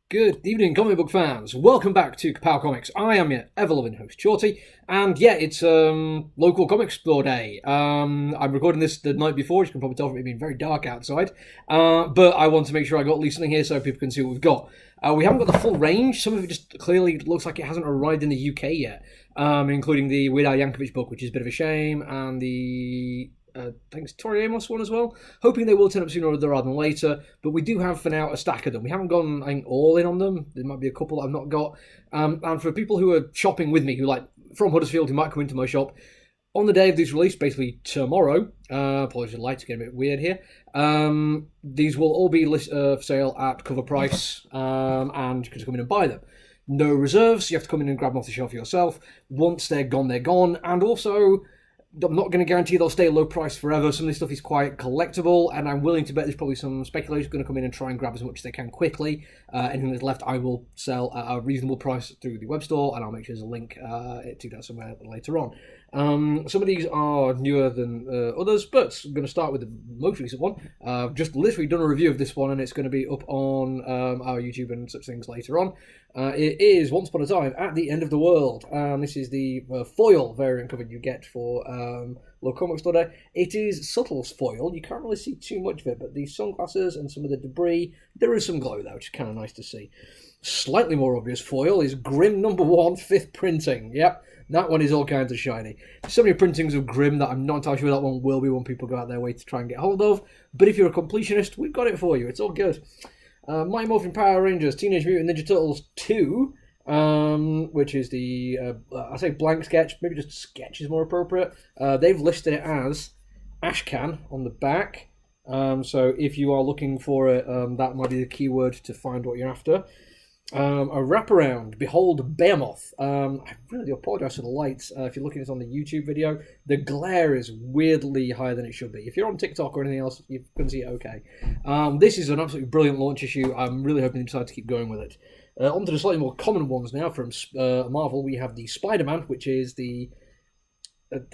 Good evening, comic book fans. Welcome back to Ka-Pow Comics. I am your ever-loving host, Shorty, and yeah, it's local comic store day. I'm recording this the night before, as you can probably tell from it being very dark outside, but I want to make sure I got at least something here so people can see what we've got. We haven't got the full range. Some of it just clearly looks like it hasn't arrived in the UK yet, including the Weird Al Yankovic book, which is a bit of a shame, and the I think it's Tori Amos one as well. Hoping they will turn up sooner rather than later, but we do have for now a stack of them. We haven't gone, I think, all in on them. There might be a couple that I've not got. And for people who are shopping with me, who like from Huddersfield, who might come into my shop on the day of this release, basically tomorrow. Apologies, the lights getting a bit weird here. These will all be for sale at cover price, and you can just come in and buy them. No reserves. You have to come in and grab them off the shelf yourself. Once they're gone, they're gone. And also, I'm not going to guarantee they'll stay low price forever. Some of this stuff is quite collectible, and I'm willing to bet there's probably some speculators going to come in and try and grab as much as they can quickly. Anything that's left, I will sell at a reasonable price through the web store, and I'll make sure there's a link to that somewhere later on. Some of these are newer than others, but I'm going to start with the most recent one. I've just literally done a review of this one, and it's going to be up on our YouTube and such things later on. It is Once Upon a Time at the End of the World. This is the foil variant cover you get for local comic store day. It is subtle foil. You can't really see too much of it, but the sunglasses and some of the debris, there is some glow there, which is kind of nice to see. Slightly more obvious foil is Grimm #1 5th printing. Yep, that one is all kinds of shiny. There's so many printings of Grimm that I'm not entirely sure that one will be one people go out their way to try and get hold of. But if you're a completionist, we've got it for you. It's all good. Mighty Morphin Power Rangers Teenage Mutant Ninja Turtles 2, which is the, I say blank sketch, maybe just sketch is more appropriate. They've listed it as Ashcan on the back. So if you are looking for it, that might be the keyword to find what you're after. A wraparound, Behold Behemoth. I really do apologise for the lights. If you're looking at it on the YouTube video, the glare is weirdly higher than it should be. If you're on TikTok or anything else, you can see it okay. This is an absolutely brilliant launch issue. I'm really hoping they decide to keep going with it. On to the slightly more common ones now from Marvel. We have the Spider-Man, which is the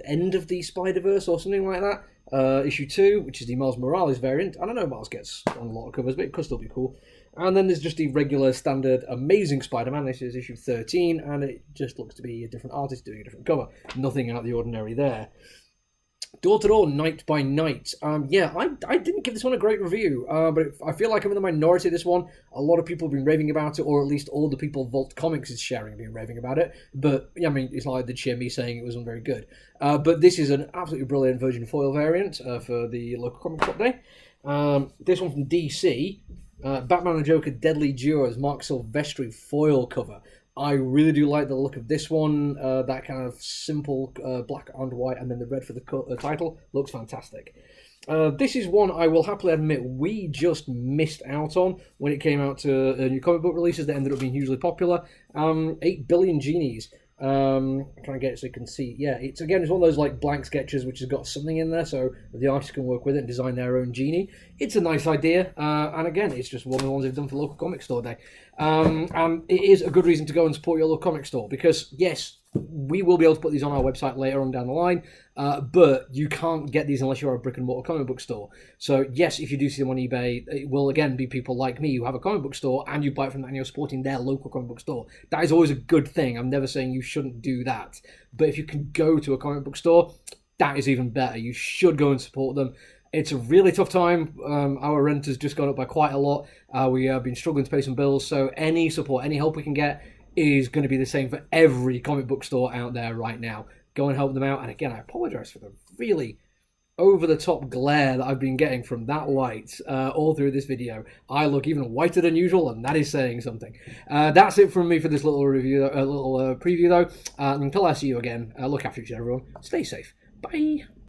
end of the Spider-Verse or something like that. Issue 2, which is the Miles Morales variant. I don't know if Miles gets on a lot of covers, but it could still be cool. And then there's just the regular standard Amazing Spider-Man. This is issue 13, and it just looks to be a different artist doing a different cover. Nothing out of the ordinary there. Door to Door, Night by Night. Yeah, I didn't give this one a great review, but I feel like I'm in the minority of this one. A lot of people have been raving about it, or at least all the people Vault Comics is sharing have been raving about it. But, yeah, I mean, it's like they'd share me saying it wasn't very good. But this is an absolutely brilliant Virgin Foil variant for the local comic shop day. This one from DC. Batman and Joker Deadly Duos Mark Silvestri foil cover. I really do like the look of this one. That kind of simple black and white, and then the red for the title looks fantastic. This is one I will happily admit we just missed out on when it came out to new comic book releases that ended up being hugely popular. 8 Billion Genies. I'm trying to get it so you can see. Yeah, it's one of those like blank sketches which has got something in there, so the artist can work with it and design their own genie. It's a nice idea, and again, it's just one of the ones they've done for local comic store day. And it is a good reason to go and support your local comic store because yes, we will be able to put these on our website later on down the line, but you can't get these unless you're a brick and mortar comic book store. So yes, if you do see them on eBay, it will again be people like me who have a comic book store and you buy it from that and you're supporting their local comic book store. That is always a good thing. I'm never saying you shouldn't do that. But if you can go to a comic book store, that is even better. You should go and support them. It's a really tough time. Our rent has just gone up by quite a lot. We have been struggling to pay some bills, so any support, any help we can get is going to be the same for every comic book store out there right now. Go and help them out. And again, I apologise for the really over-the-top glare that I've been getting from that light all through this video. I look even whiter than usual, and that is saying something. That's it from me for this little review, preview, though. Until I see you again, look after each other, everyone. Stay safe. Bye.